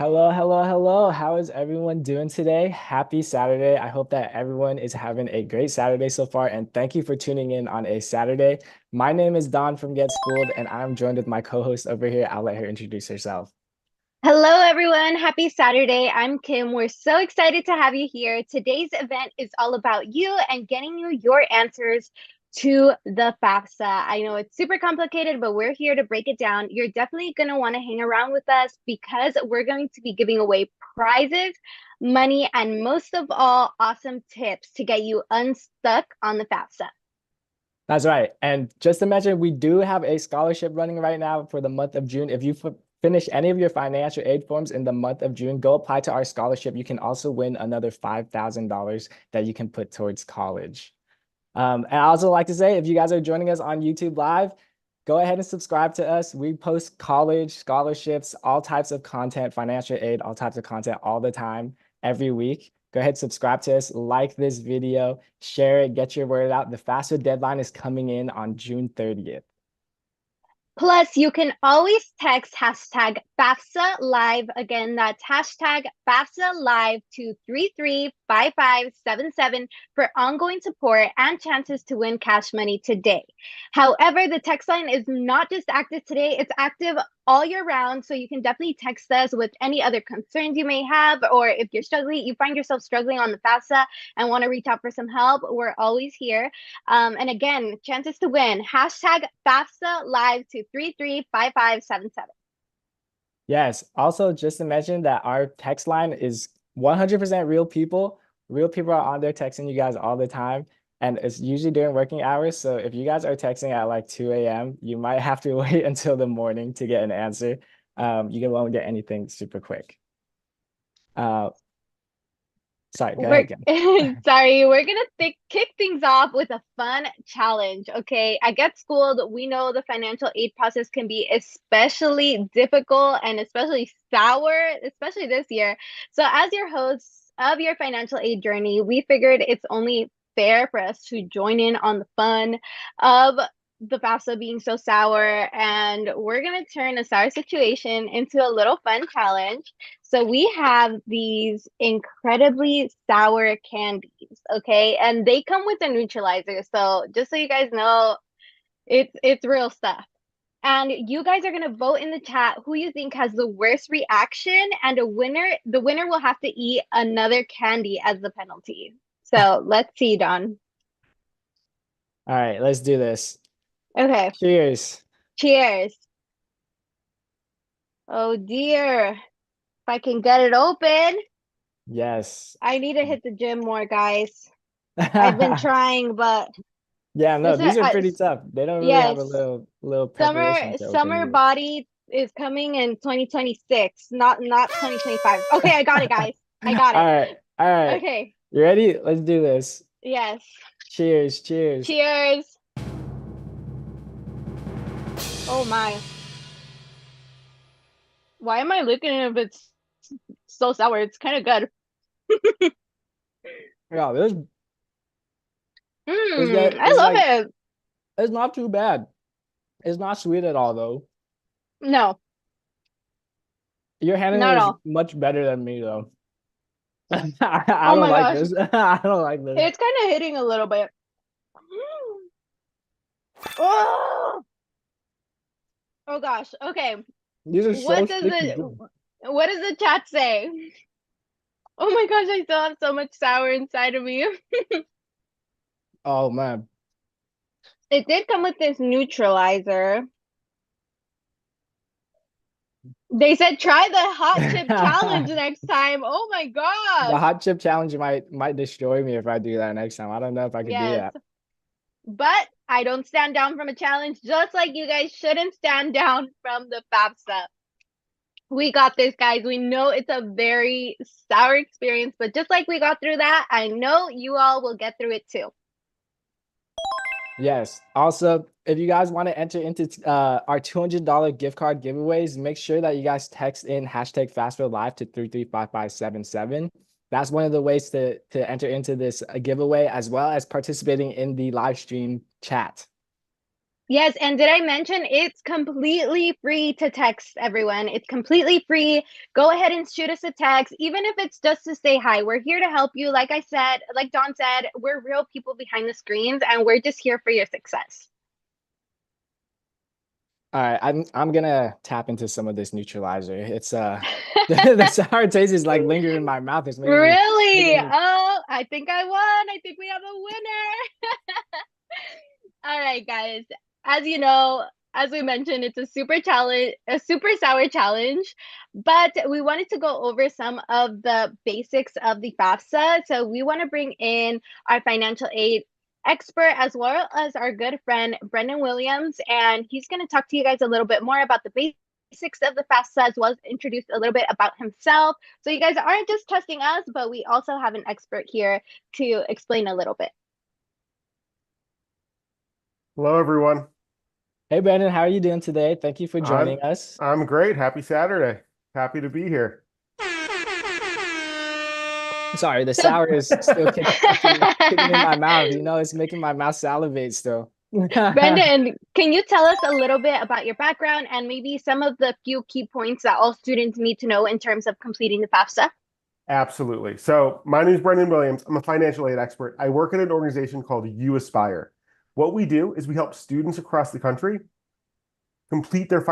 Hello, hello, hello. How is everyone doing today? Happy Saturday. I hope that everyone is having a great Saturday so far, and thank you for tuning in on a Saturday. My name is Don from Get Schooled, and I'm joined with my co-host over here. I'll let her introduce herself. Hello, everyone. Happy Saturday. I'm Kim. We're so excited to have you here. Today's event is all about you and getting you your answers to the FAFSA. I know it's super complicated, but we're here to break it down. You're definitely going to want to hang around with us because we're going to be giving away prizes, money, and most of all, awesome tips to get you unstuck on the FAFSA. That's right. And just to mention, we do have a scholarship running right now for the month of June. If you finish any of your financial aid forms in the month of June, go apply to our scholarship. You can also win another $5,000 that you can put towards college. And I also like to say, if you guys are joining us on YouTube Live, go ahead and subscribe to us. We post college scholarships, all types of content, financial aid, all types of content all the time, every week. Go ahead, subscribe to us, like this video, share it, get your word out. The FAFSA deadline is coming in on June 30th. Plus, you can always text hashtag FAFSA Live. Again, that's hashtag FAFSA Live to 335577 for ongoing support and chances to win cash money today. However, the text line is not just active today, it's active all year round. So you can definitely text us with any other concerns you may have, or if you're struggling, you find yourself struggling on the FAFSA and want to reach out for some help, we're always here. And again, chances to win. Hashtag FAFSA Live to 335577. Yes. Also, just to mention that our text line is 100% real people. Real people are on there texting you guys all the time. And it's usually during working hours. So if you guys are texting at like 2 a.m., you might have to wait until the morning to get an answer. You won't get anything super quick. Uh, sorry, go We're ahead, again. sorry, we're gonna kick things off with a fun challenge. Okay, at Get Schooled, we know the financial aid process can be especially difficult and especially sour, especially this year. So, as your hosts of your financial aid journey, we figured it's only fair for us to join in on the fun of the FAFSA being so sour, and we're gonna turn a sour situation into a little fun challenge. So we have these incredibly sour candies, okay? And they come with a neutralizer. So just so you guys know, it's real stuff. And you guys are gonna vote in the chat who you think has the worst reaction, and the winner will have to eat another candy as the penalty. So let's see, Don. All right, let's do this. Okay, Cheers. cheers. Oh dear. If I can get it open, Yes. I need to hit the gym more, guys. I've been trying, but Yeah, no, this is these are pretty tough. They don't really have a yes. little preparation to open Summer these. body is coming in 2026, not 2025. Okay, I got it, guys. I got All it. right, all right. Okay. You ready? Let's do this. Yes. Cheers, cheers. Cheers. Oh my. Why am I looking if it's so sour? It's kind of good. Yeah, this is Mmm, that I it's love like it. it's not too bad. It's not sweet at all though. No, Your handling not at is all. much better than me though. I Oh don't my like gosh. this. I don't like this. It's kind of hitting a little bit. Oh, oh gosh. Okay. These are so What does sticky the too. what does the chat say? Oh my gosh, I still have so much sour inside of me. Oh man. It did come with this neutralizer. They said try the hot chip challenge The next time. Oh my gosh. hot chip challenge might destroy me if I do that next time. I don't know if I could do Yes. that. But I don't stand down from a challenge, just like you guys shouldn't stand down from the FAFSA. We got this, guys. We know it's a very sour experience, but just like we got through that, I know you all will get through it too. Yes. Also, if you guys want to enter into our $200 gift card giveaways, make sure that you guys text in hashtag FastFoodLive to 335577. That's one of the ways to enter into this giveaway, as well as participating in the live stream chat. Yes, and did I mention it's completely free to text everyone? It's completely free. Go ahead and shoot us a text, even if it's just to say hi. We're here to help you. Like I said, like Don said, we're real people behind the screens and we're just here for your success. All right, I'm gonna tap into some of this neutralizer. It's the sour taste is like lingering in my mouth. It's Really? making me. Oh, I think I won. I think we have a winner. All right, guys. As you know, as we mentioned, it's a super challenge, a super sour challenge, but we wanted to go over some of the basics of the FAFSA. So we want to bring in our financial aid expert as well as our good friend Brendan Williams, and he's going to talk to you guys a little bit more about the basics of the FAFSA as well as introduce a little bit about himself. So you guys aren't just testing us, but we also have an expert here to explain a little bit. Hello, everyone. Hey, Brandon, how are you doing today? Thank you for I'm joining us. I'm great. Happy Saturday. Happy to be here. Sorry, the So sour is still kicking in my mouth. You know, it's making my mouth salivate still. Brendan, can you tell us a little bit about your background and maybe some of the few key points that all students need to know in terms of completing the FAFSA? Absolutely. So my name is Brendan Williams. I'm a financial aid expert. I work at an organization called You Aspire. What we do is we help students across the country complete the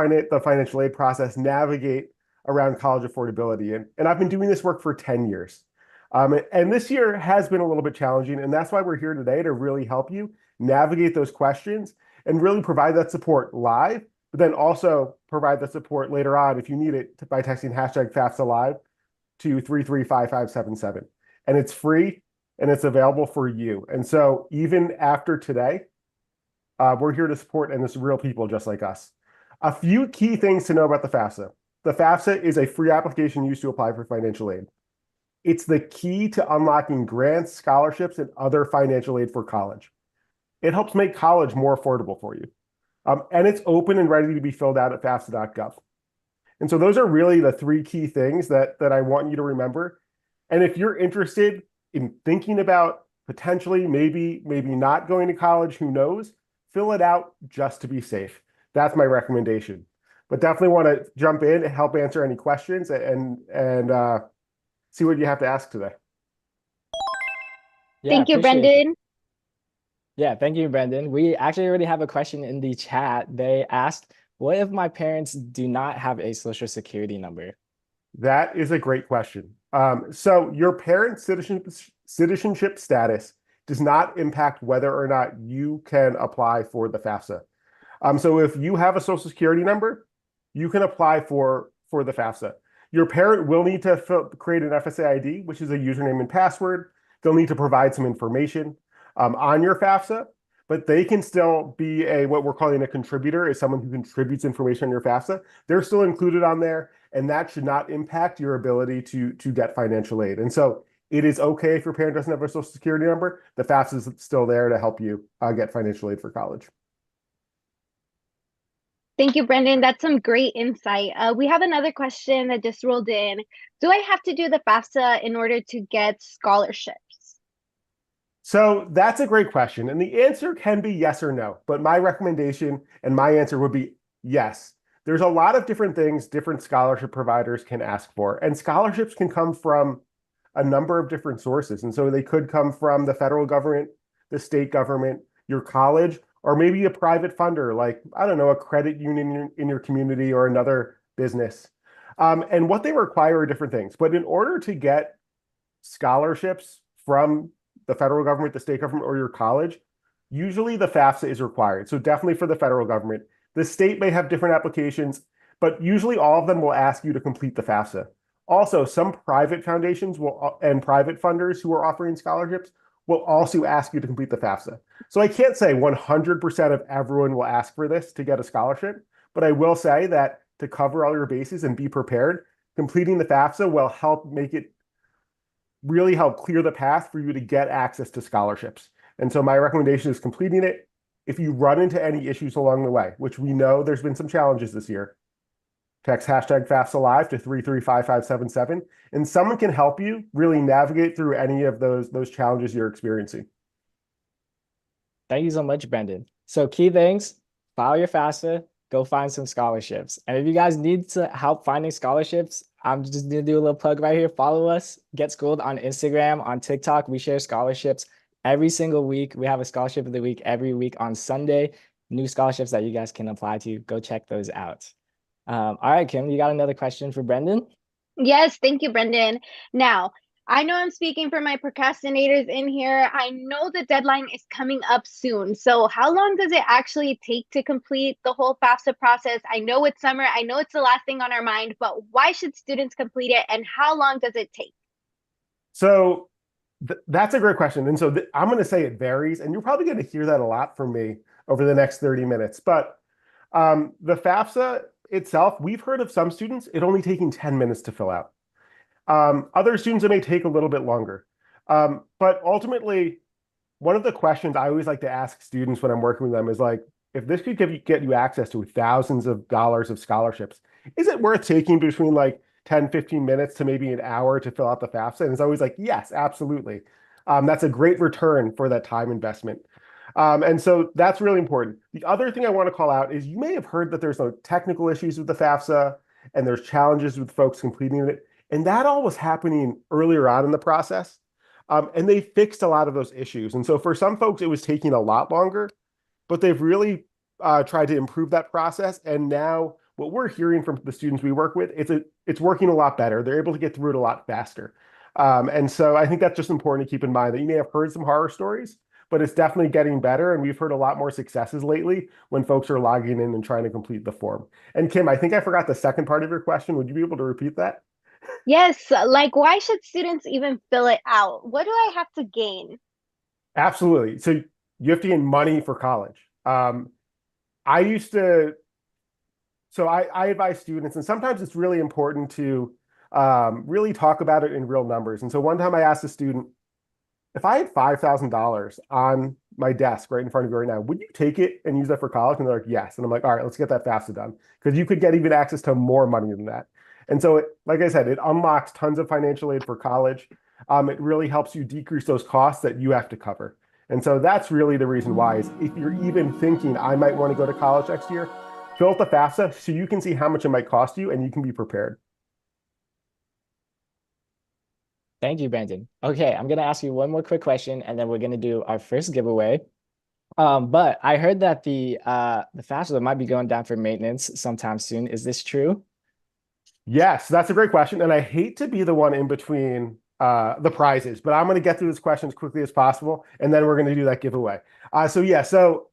financial aid process, navigate around college affordability. And I've been doing this work for 10 years. And this year has been a little bit challenging. And that's why we're here today to really help you navigate those questions and really provide that support live, but then also provide that support later on if you need it by texting hashtag FAFSA live to 335577. And it's free and it's available for you. And so even after today, we're here to support and it's real people just like us. A few key things to know about the FAFSA. The FAFSA is a free application used to apply for financial aid. It's the key to unlocking grants, scholarships, and other financial aid for college. It helps make college more affordable for you. And it's open and ready to be filled out at FAFSA.gov. And so those are really the three key things that I want you to remember. And if you're interested in thinking about potentially maybe not going to college, who knows, fill it out just to be safe. That's my recommendation. But definitely want to jump in and help answer any questions and see what you have to ask today. Yeah, Thank you, appreciate it. Brendan. Yeah, thank you, Brendan. We actually already have a question in the chat. They asked, what if my parents do not have a social security number? That is a great question. So your parents' citizenship status does not impact whether or not you can apply for the FAFSA. So if you have a social security number, you can apply for the FAFSA. Your parent will need to create an FSA ID, which is a username and password. They'll need to provide some information on your FAFSA, but they can still be what we're calling a contributor, is someone who contributes information on your FAFSA. They're still included on there, and that should not impact your ability to get financial aid. And so it is okay if your parent doesn't have a social security number. The FAFSA is still there to help you get financial aid for college. Thank you, Brendan. That's some great insight. We have another question that just rolled in. Do I have to do the FAFSA in order to get scholarships? So that's a great question. And the answer can be yes or no. But my recommendation and my answer would be yes. There's a lot of different things different scholarship providers can ask for. And scholarships can come from a number of different sources. And so they could come from the federal government, the state government, your college, or maybe a private funder like, I don't know, a credit union in your community or another business. And what they require are different things. But in order to get scholarships from the federal government, the state government, or your college, usually the FAFSA is required. So definitely for the federal government. The state may have different applications, but usually all of them will ask you to complete the FAFSA. Also, some private foundations and private funders who are offering scholarships will also ask you to complete the FAFSA. So I can't say 100% of everyone will ask for this to get a scholarship, but I will say that to cover all your bases and be prepared, completing the FAFSA will really help clear the path for you to get access to scholarships. And so my recommendation is completing it. If you run into any issues along the way, which we know there's been some challenges this year, text hashtag FAFSA live to 335577, and someone can help you really navigate through any of those challenges you're experiencing. Thank you so much, Brendan. So key things, follow your FAFSA, go find some scholarships. And if you guys need to help finding scholarships, I'm just gonna do a little plug right here. Follow us, Get Schooled on Instagram, on TikTok. We share scholarships every single week. We have a scholarship of the week every week on Sunday. New scholarships that you guys can apply to. Go check those out. All right, Kim, you got another question for Brendan? Yes, thank you, Brendan. Now, I know I'm speaking for my procrastinators in here. I know the deadline is coming up soon. So, how long does it actually take to complete the whole FAFSA process? I know it's summer. I know it's the last thing on our mind, but why should students complete it and how long does it take? So that's a great question. And so I'm going to say it varies, and you're probably going to hear that a lot from me over the next 30 minutes. But the FAFSA itself, we've heard of some students, it only taking 10 minutes to fill out. Other students, it may take a little bit longer. But ultimately, one of the questions I always like to ask students when I'm working with them is like, if this could get you access to thousands of dollars of scholarships, is it worth taking between like 10, 15 minutes to maybe an hour to fill out the FAFSA? And it's always like, yes, absolutely. That's a great return for that time investment. And so that's really important. The other thing I want to call out is you may have heard that there's no technical issues with the FAFSA and there's challenges with folks completing it. And that all was happening earlier on in the process. And they fixed a lot of those issues. And so for some folks, it was taking a lot longer, but they've really tried to improve that process. And now what we're hearing from the students we work with, it's working a lot better. They're able to get through it a lot faster. And so I think that's just important to keep in mind that you may have heard some horror stories, but it's definitely getting better. And we've heard a lot more successes lately when folks are logging in and trying to complete the form. And Kim, I think I forgot the second part of your question. Would you be able to repeat that? Yes, like why should students even fill it out? What do I have to gain? Absolutely. So you have to gain money for college. I used to, so I advise students, and sometimes it's really important to really talk about it in real numbers. And so one time I asked a student, if I had $5,000 on my desk right in front of you right now, would you take it and use that for college? And they're like, yes. And I'm like, all right, let's get that FAFSA done. Because you could get even access to more money than that. And so, like I said, it unlocks tons of financial aid for college. It really helps you decrease those costs that you have to cover. And so that's really the reason why is if you're even thinking, I might want to go to college next year, fill out the FAFSA so you can see how much it might cost you and you can be prepared. Thank you, Brandon. Okay, I'm gonna ask you one more quick question, and then we're gonna do our first giveaway. But I heard that the FAFSA might be going down for maintenance sometime soon. Is this true? Yes, that's a great question. And I hate to be the one in between the prizes, but I'm going to get through this question as quickly as possible, and then we're going to do that giveaway. So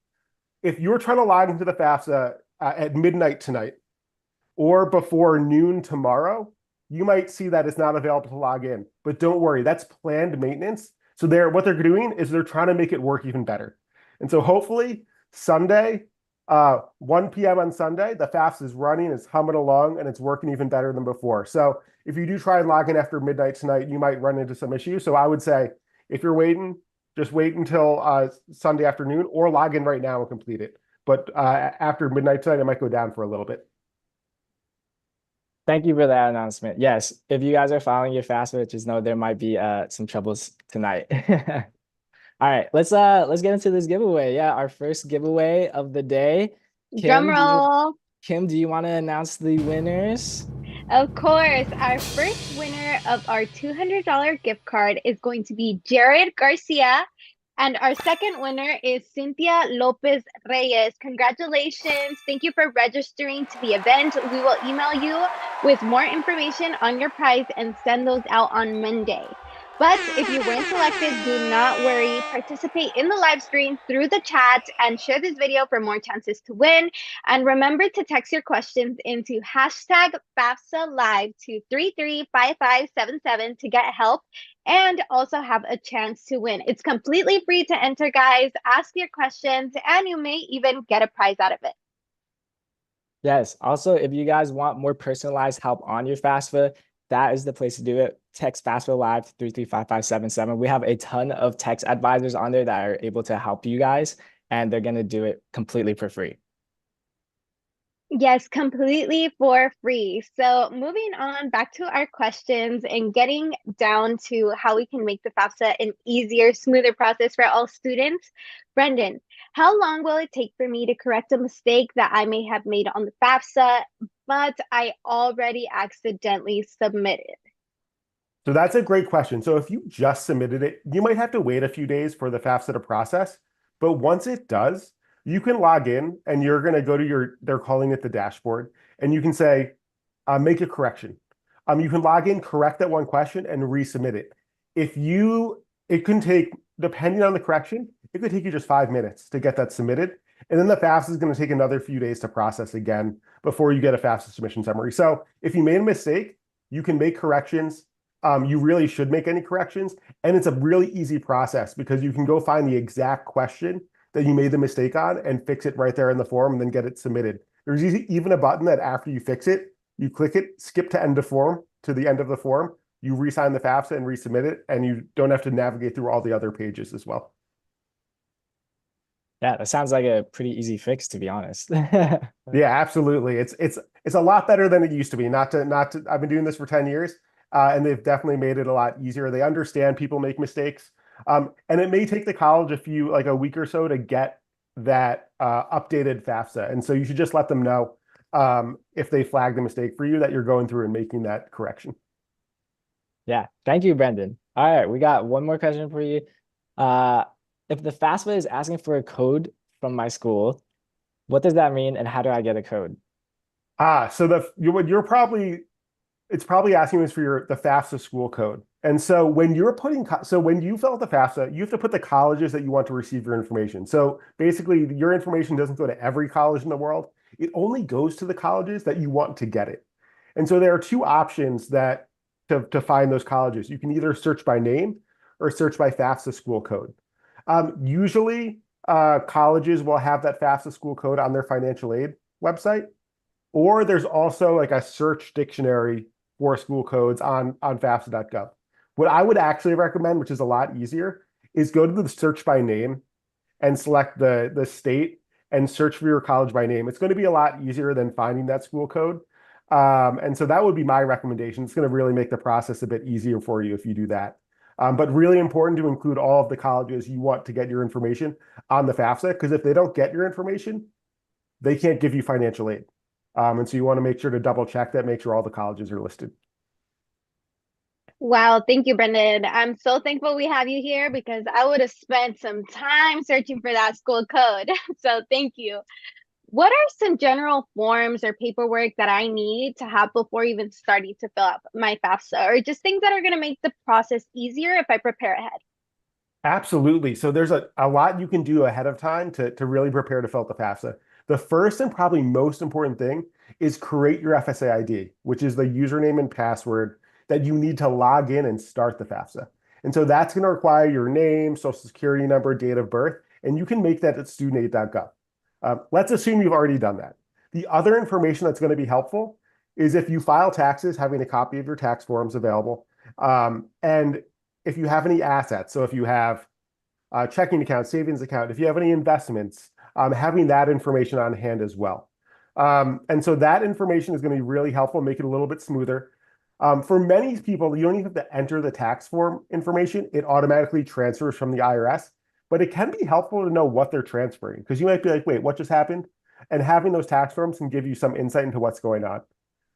if you're trying to log into the FAFSA at midnight tonight or before noon tomorrow, you might see that it's not available to log in. But don't worry, that's planned maintenance. So what they're doing is they're trying to make it work even better. And so hopefully Sunday, 1 p.m. on Sunday, the FAFSA is running, it's humming along, and it's working even better than before. So if you do try and log in after midnight tonight, you might run into some issues. So I would say if you're waiting, just wait until Sunday afternoon or log in right now and complete it. But after midnight tonight, it might go down for a little bit. Thank you for that announcement. Yes, if you guys are following your FAFSA, just know there might be some troubles tonight. All right, let's get into this giveaway. Yeah, our first giveaway of the day. Drum roll. Kim, do you want to announce the winners? Of course, our first winner of our $200 gift card is going to be Jared Garcia. And our second winner is Cynthia Lopez Reyes. Congratulations. Thank you for registering to the event. We will email you with more information on your prize and send those out on Monday. But if you weren't selected, do not worry. Participate in the live stream through the chat and share this video for more chances to win. And remember to text your questions into hashtag FAFSA Live to 335577 to get help and also have a chance to win. It's completely free to enter, guys. Ask your questions and you may even get a prize out of it. Yes. Also, if you guys want more personalized help on your FAFSA, that is the place to do it. Text FAFSA Live to 335577. We have a ton of text advisors on there that are able to help you guys, and they're going to do it completely for free. Yes, completely for free. So moving on back to our questions and getting down to how we can make the FAFSA an easier, smoother process for all students. Brendan, How long will it take for me to correct a mistake that I may have made on the FAFSA, but I already accidentally submitted? So that's a great question. So if you just submitted it, you might have to wait a few days for the FAFSA to process. But once it does, you can log in and you're going to go to they're calling it the dashboard, and you can say, make a correction. You can log in, correct that one question, and resubmit it. It can take, depending on the correction, it could take you just 5 minutes to get that submitted. And then the FAFSA is going to take another few days to process again before you get a FAFSA submission summary. So if you made a mistake, you can make corrections. You really should make any corrections. And it's a really easy process because you can go find the exact question that you made the mistake on and fix it right there in the form and then get it submitted. There's even a button that after you fix it, you click it, skip to end of form to the end of the form, you re-sign the FAFSA and resubmit it, and you don't have to navigate through all the other pages as well. Yeah, that sounds like a pretty easy fix, to be honest. Yeah, absolutely. It's a lot better than it used to be. Not to I've been doing this for 10 years, and they've definitely made it a lot easier. They understand people make mistakes. And it may take the college a week or so to get that updated FAFSA. And so you should just let them know if they flag the mistake for you that you're going through and making that correction. Yeah, thank you, Brendan. All right, we got one more question for you. If the FAFSA is asking for a code from my school, what does that mean, and how do I get a code? So it's probably asking us for the FAFSA school code. And so when you fill out the FAFSA, you have to put the colleges that you want to receive your information. So basically, your information doesn't go to every college in the world. It only goes to the colleges that you want to get it. And so there are two options to find those colleges. You can either search by name or search by FAFSA school code. Usually, colleges will have that FAFSA school code on their financial aid website, or there's also like a search dictionary for school codes on FAFSA.gov. What I would actually recommend, which is a lot easier, is go to the search by name and select the state and search for your college by name. It's going to be a lot easier than finding that school code. And so that would be my recommendation. It's going to really make the process a bit easier for you if you do that. But really important to include all of the colleges you want to get your information on the FAFSA, because if they don't get your information, they can't give you financial aid. And so you want to make sure to double check that, make sure all the colleges are listed. Wow, thank you, Brendan. I'm so thankful we have you here because I would have spent some time searching for that school code. So thank you. What are some general forms or paperwork that I need to have before even starting to fill out my FAFSA, or just things that are going to make the process easier if I prepare ahead? Absolutely. So there's a lot you can do ahead of time to really prepare to fill out the FAFSA. The first and probably most important thing is create your FSA ID, which is the username and password that you need to log in and start the FAFSA. And so that's going to require your name, social security number, date of birth, and you can make that at studentaid.gov. Let's assume you've already done that. The other information that's going to be helpful is if you file taxes, having a copy of your tax forms available. And if you have any assets, so if you have a checking account, savings account, if you have any investments, having that information on hand as well. And so that information is going to be really helpful, make it a little bit smoother. For many people, you don't even have to enter the tax form information. It automatically transfers from the IRS. But it can be helpful to know what they're transferring, because you might be like, wait, what just happened? And having those tax forms can give you some insight into what's going on.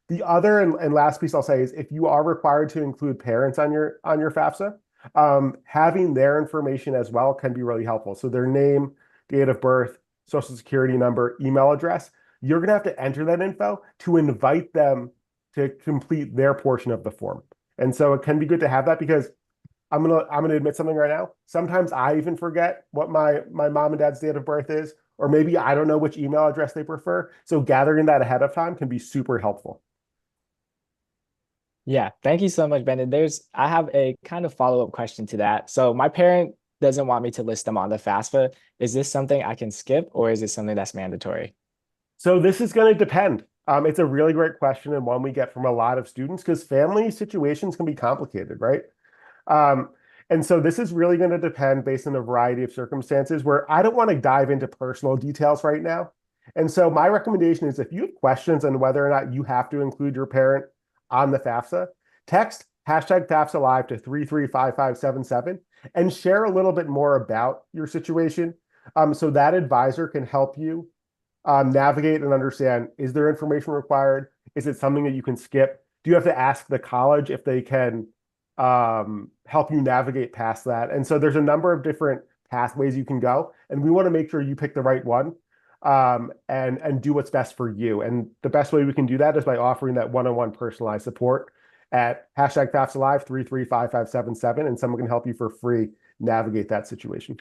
The other and last piece I'll say is if you are required to include parents on your FAFSA, having their information as well can be really helpful. So their name, date of birth, social security number, email address, you're going to have to enter that info to invite them to complete their portion of the form. And so it can be good to have that, because I'm gonna admit something right now. Sometimes I even forget what my mom and dad's date of birth is, or maybe I don't know which email address they prefer. So gathering that ahead of time can be super helpful. Yeah, thank you so much, Brendan. I have a kind of follow-up question to that. So my parent doesn't want me to list them on the FAFSA. Is this something I can skip, or is it something that's mandatory? So this is going to depend. It's a really great question, and one we get from a lot of students, because family situations can be complicated, right? And so this is really going to depend based on a variety of circumstances where I don't want to dive into personal details right now. And so my recommendation is if you have questions on whether or not you have to include your parent on the FAFSA, text #FAFSA Live to 335577 and share a little bit more about your situation. So that advisor can help you navigate and understand, is there information required? Is it something that you can skip? Do you have to ask the college if they can help you navigate past that? And so there's a number of different pathways you can go, and we want to make sure you pick the right one and do what's best for you. And the best way we can do that is by offering that one-on-one personalized support at hashtag FAFSA Live 335577, and someone can help you for free navigate that situation.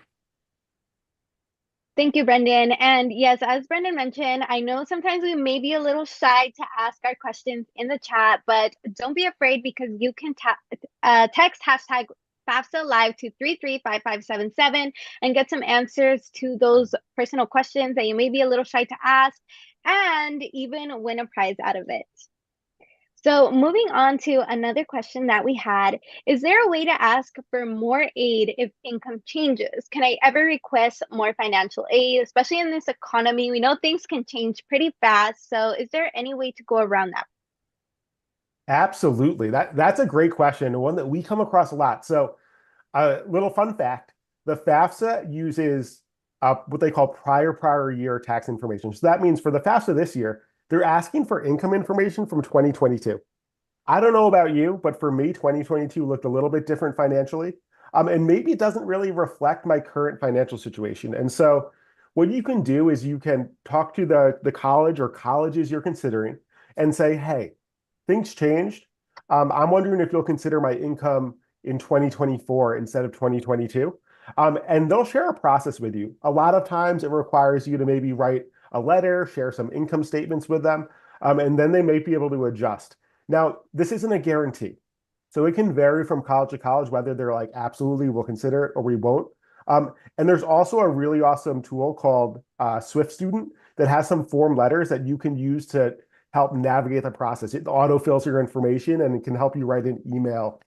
Thank you, Brendan. And yes, as Brendan mentioned, I know sometimes we may be a little shy to ask our questions in the chat, but don't be afraid because you can text hashtag FAFSA Live to 335577 and get some answers to those personal questions that you may be a little shy to ask and even win a prize out of it. So moving on to another question that we had, is there a way to ask for more aid if income changes? Can I ever request more financial aid, especially in this economy? We know things can change pretty fast. So is there any way to go around that? Absolutely. That's a great question, and one that we come across a lot. So a little fun fact, the FAFSA uses what they call prior year tax information. So that means for the FAFSA this year, they're asking for income information from 2022. I don't know about you, but for me, 2022 looked a little bit different financially. And maybe it doesn't really reflect my current financial situation. And so what you can do is you can talk to the college or colleges you're considering and say, hey, things changed. I'm wondering if you'll consider my income in 2024 instead of 2022. And they'll share a process with you. A lot of times it requires you to maybe write a letter, share some income statements with them, and then they may be able to adjust. Now, this isn't a guarantee. So it can vary from college to college, whether they're like, absolutely, we'll consider it or we won't. And there's also a really awesome tool called Swift Student that has some form letters that you can use to help navigate the process. It autofills your information and it can help you write an email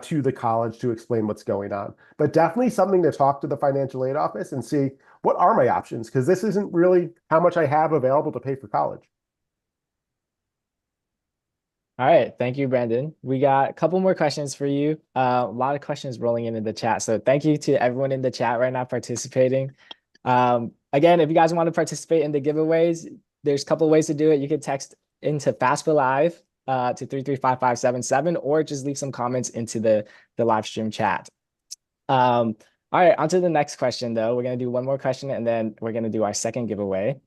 to the college to explain what's going on. But definitely something to talk to the financial aid office and see what are my options, because this isn't really how much I have available to pay for college. All right, thank you, Brandon. We got a couple more questions for you. A lot of questions rolling into the chat. So thank you to everyone in the chat right now participating. Again, if you guys want to participate in the giveaways, there's a couple ways to do it. You can text into FAFSA Live to 335577 or just leave some comments into the live stream chat. All right, on to the next question, though. We're going to do one more question, and then we're going to do our second giveaway.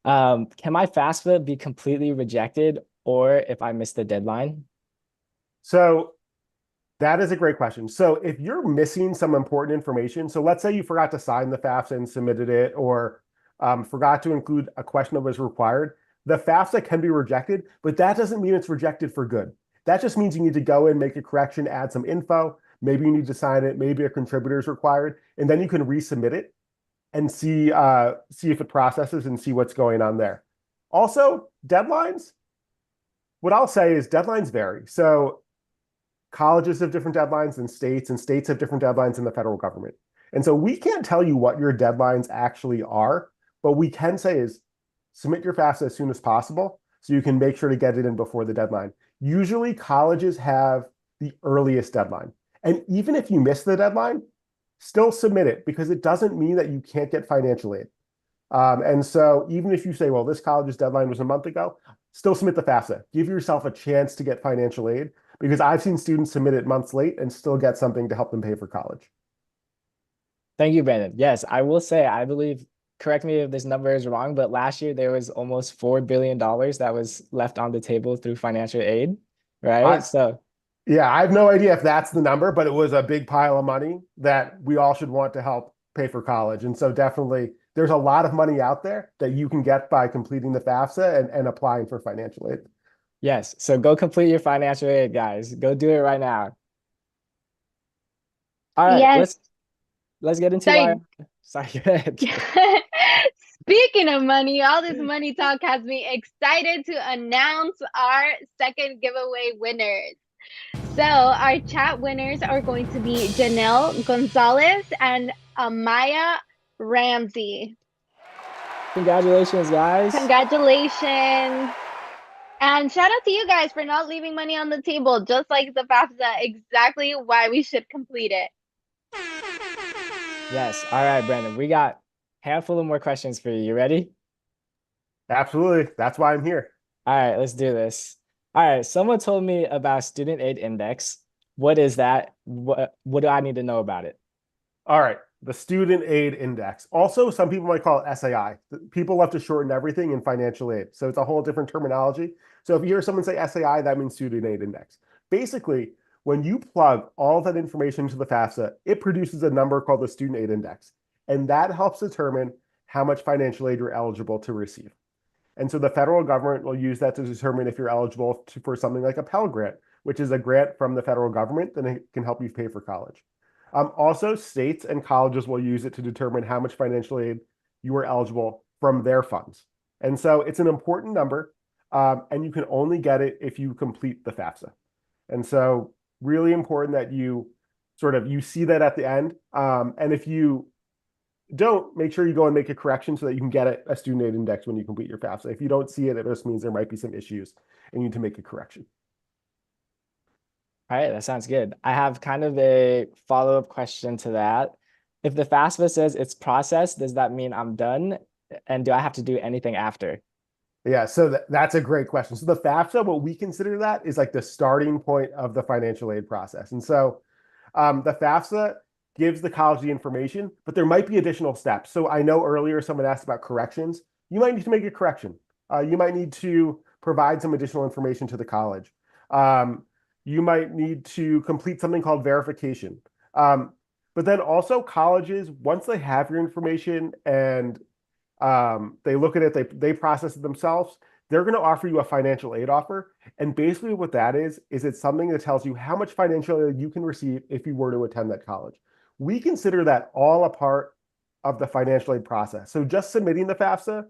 Can my FAFSA be completely rejected or if I miss the deadline? So that is a great question. So if you're missing some important information, so let's say you forgot to sign the FAFSA and submitted it, or forgot to include a question that was required, the FAFSA can be rejected, but that doesn't mean it's rejected for good. That just means you need to go in, make a correction, add some info. Maybe you need to sign it. Maybe a contributor is required, and then you can resubmit it and see if it processes and see what's going on there. Also, deadlines. What I'll say is deadlines vary. So colleges have different deadlines than states, and states have different deadlines than the federal government. And so we can't tell you what your deadlines actually are, but we can say is submit your FAFSA as soon as possible so you can make sure to get it in before the deadline. Usually colleges have the earliest deadline. And even if you miss the deadline, still submit it, because it doesn't mean that you can't get financial aid. And so even if you say, well, this college's deadline was a month ago, still submit the FAFSA. Give yourself a chance to get financial aid, because I've seen students submit it months late and still get something to help them pay for college. Thank you, Brandon. Yes, I will say, I believe, correct me if this number is wrong, but last year there was almost $4 billion that was left on the table through financial aid, right? Yeah, I have no idea if that's the number, but it was a big pile of money that we all should want to help pay for college. And so definitely there's a lot of money out there that you can get by completing the FAFSA and applying for financial aid. Yes, so go complete your financial aid, guys. Go do it right now. All right, yes. let's get into our... Sorry, go ahead. Speaking of money, all this money talk has me excited to announce our second giveaway winners. So our chat winners are going to be Janelle Gonzalez and Amaya Ramsey. Congratulations, guys. Congratulations. And shout out to you guys for not leaving money on the table, just like the FAFSA, exactly why we should complete it. Yes. All right, Brandon. We got handful of more questions for you. You ready? Absolutely. That's why I'm here. All right, let's do this. All right, someone told me about student aid index. What is that? What do I need to know about it? All right. The student aid index. Also, some people might call it SAI. People love to shorten everything in financial aid. So it's a whole different terminology. So if you hear someone say SAI, that means student aid index. Basically, when you plug all that information into the FAFSA, it produces a number called the student aid index. And that helps determine how much financial aid you're eligible to receive. And so the federal government will use that to determine if you're eligible for something like a Pell Grant, which is a grant from the federal government that can help you pay for college. Also, states and colleges will use it to determine how much financial aid you are eligible from their funds. And so it's an important number, and you can only get it if you complete the FAFSA. And so really important that you see that at the end. And if you don't, make sure you go and make a correction so that you can get a student aid index when you complete your FAFSA. If you don't see it, it just means there might be some issues and you need to make a correction. All right, that sounds good. I have kind of a follow-up question to that. If the FAFSA says it's processed, does that mean I'm done? And do I have to do anything after? Yeah, so that's a great question. So the FAFSA, what we consider that is like the starting point of the financial aid process. And so the FAFSA gives the college the information, but there might be additional steps. So I know earlier someone asked about corrections. You might need to make a correction. You might need to provide some additional information to the college. You might need to complete something called verification. But then also colleges, once they have your information and they look at it, they process it themselves, they're going to offer you a financial aid offer. And basically what that is it's something that tells you how much financial aid you can receive if you were to attend that college. We consider that all a part of the financial aid process. So just submitting the FAFSA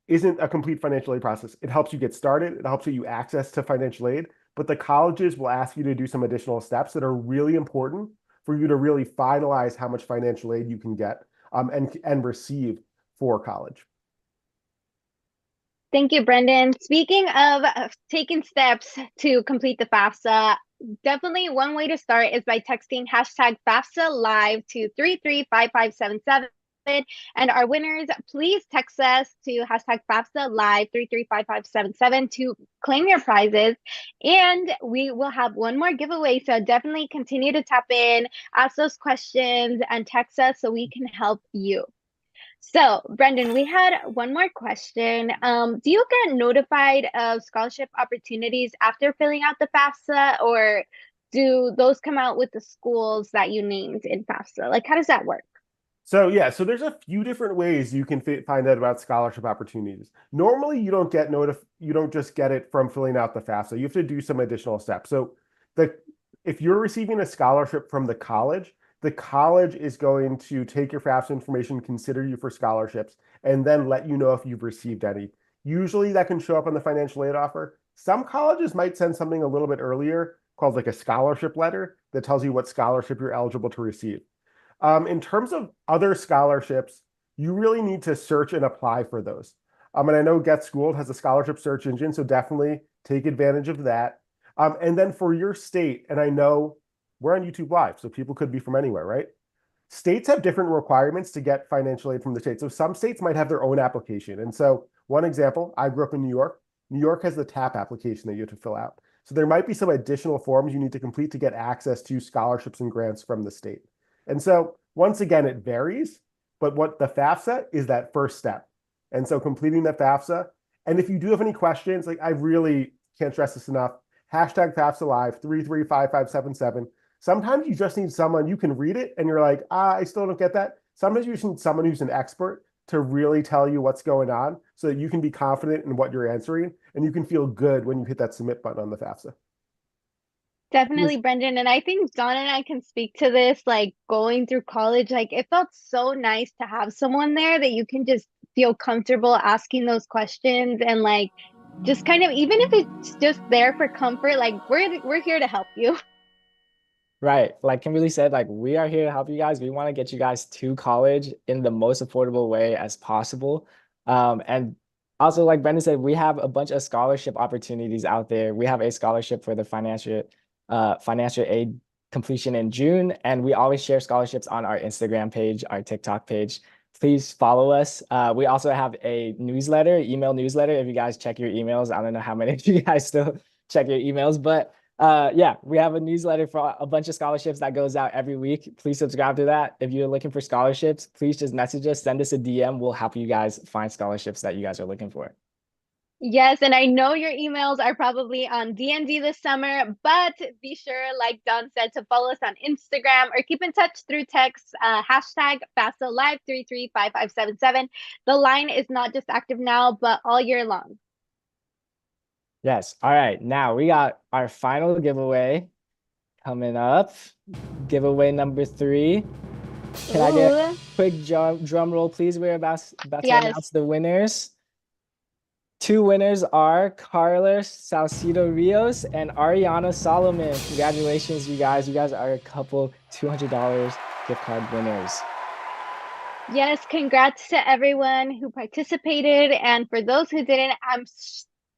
isn't a complete financial aid process. It helps you get started. It helps you access to financial aid, but the colleges will ask you to do some additional steps that are really important for you to really finalize how much financial aid you can get and receive for college. Thank you, Brendan. Speaking of taking steps to complete the FAFSA, definitely one way to start is by texting hashtag FAFSA live to 335577. And our winners, please text us to hashtag FAFSA live 335577 to claim your prizes. And we will have one more giveaway. So definitely continue to tap in, ask those questions, and text us so we can help you. So, Brendan, we had one more question. Do you get notified of scholarship opportunities after filling out the FAFSA, or do those come out with the schools that you named in FAFSA? Like, how does that work? So yeah, so there's a few different ways you can find out about scholarship opportunities. Normally, you don't just get it from filling out the FAFSA. You have to do some additional steps. So if you're receiving a scholarship from the college is going to take your FAFSA information, consider you for scholarships, and then let you know if you've received any. Usually that can show up on the financial aid offer. Some colleges might send something a little bit earlier called like a scholarship letter that tells you what scholarship you're eligible to receive. In terms of other scholarships, you really need to search and apply for those. And I know Get Schooled has a scholarship search engine, so definitely take advantage of that. And then for your state, and I know we're on YouTube Live, so people could be from anywhere, right? States have different requirements to get financial aid from the state. So some states might have their own application. And so one example, I grew up in New York. New York has the TAP application that you have to fill out. So there might be some additional forms you need to complete to get access to scholarships and grants from the state. And so once again, it varies, but what the FAFSA is that first step. And so completing the FAFSA. And if you do have any questions, like I really can't stress this enough, hashtag FAFSA live 335577. Sometimes you just need someone, you can read it and you're like, I still don't get that. Sometimes you just need someone who's an expert to really tell you what's going on so that you can be confident in what you're answering and you can feel good when you hit that submit button on the FAFSA. Definitely, Brendan. And I think John and I can speak to this, like going through college, like it felt so nice to have someone there that you can just feel comfortable asking those questions and like just kind of, even if it's just there for comfort, like we're here to help you. Right. Like Kimberly said, like we are here to help you guys. We want to get you guys to college in the most affordable way as possible. And also, like Brendan said, we have a bunch of scholarship opportunities out there. We have a scholarship for the financial aid completion in June, and we always share scholarships on our Instagram page, our TikTok page. please follow us. We also have a newsletter, email newsletter. If you guys check your emails, I don't know how many of you guys still check your emails, but yeah, we have a newsletter for a bunch of scholarships that goes out every week. Please subscribe to that. If you're looking for scholarships, please just message us, send us a DM. We'll help you guys find scholarships that you guys are looking for. Yes, and I know your emails are probably on DND this summer, but be sure, like Don said, to follow us on Instagram or keep in touch through text, hashtag FAFSA Live 335577. The line is not just active now, but all year long. Yes. All right. Now we got our final giveaway coming up. Giveaway number 3. Can I get a Ooh, quick drum roll, please? We're about to yes. announce the winners. 2 winners are Carlos Salcido Rios and Ariana Solomon. Congratulations, you guys. You guys are a couple $200 gift card winners. Yes, congrats to everyone who participated. And for those who didn't,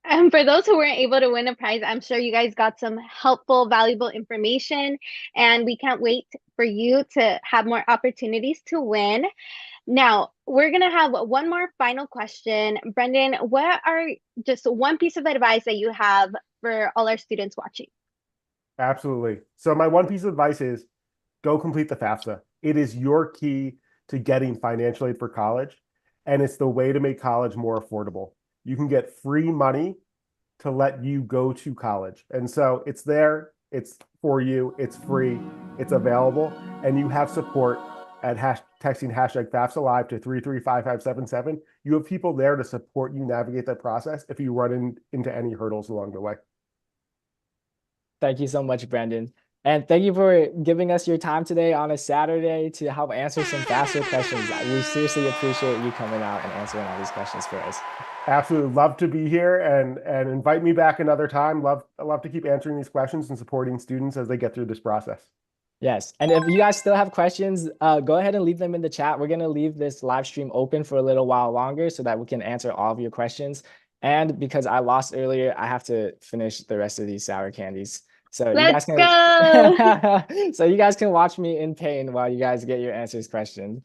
and for those who weren't able to win a prize, I'm sure you guys got some helpful, valuable information. And we can't wait for you to have more opportunities to win. Now, we're going to have one more final question. Brendan, what are just one piece of advice that you have for all our students watching? Absolutely. So my one piece of advice is go complete the FAFSA. It is your key to getting financial aid for college, and it's the way to make college more affordable. You can get free money to let you go to college. And so it's there, it's for you, it's free, it's available, and you have support at texting hashtag FAFSA Live to 335577. You have people there to support you navigate that process if you run into any hurdles along the way. Thank you so much, Brandon. And thank you for giving us your time today on a Saturday to help answer some FAFSA questions. We seriously appreciate you coming out and answering all these questions for us. Absolutely love to be here and invite me back another time. Love to keep answering these questions and supporting students as they get through this process. Yes. And if you guys still have questions, go ahead and leave them in the chat. We're going to leave this live stream open for a little while longer so that we can answer all of your questions. And because I lost earlier, I have to finish the rest of these sour candies. So you guys can so you guys can watch me in pain while you guys get your questions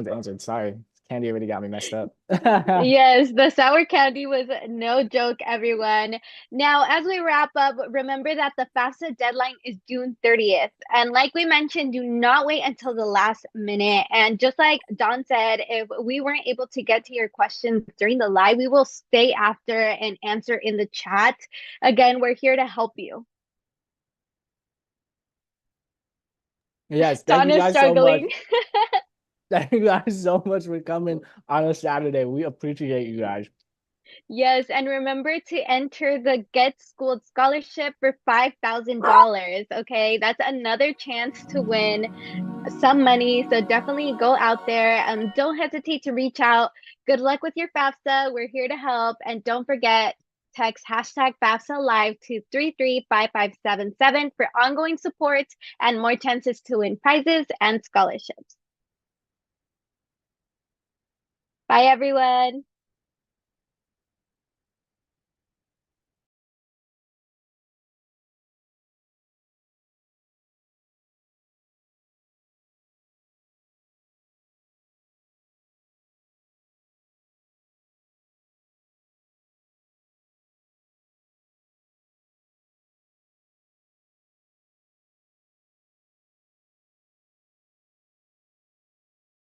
answered. Sorry. Candy already got me messed up. Yes, the sour candy was no joke, everyone. Now, as we wrap up, remember that the FAFSA deadline is June 30th. And like we mentioned, do not wait until the last minute. And just like Don said, if we weren't able to get to your questions during the live, we will stay after and answer in the chat. Again, we're here to help you. Yes, Don is struggling. Thank you guys so much for coming on a Saturday. We appreciate you guys. Yes, and remember to enter the Get Schooled Scholarship for $5,000. Okay, that's another chance to win some money. So definitely go out there. Don't hesitate to reach out. Good luck with your FAFSA. We're here to help. And don't forget, text hashtag FAFSA Live to 335577 for ongoing support and more chances to win prizes and scholarships. Bye, everyone.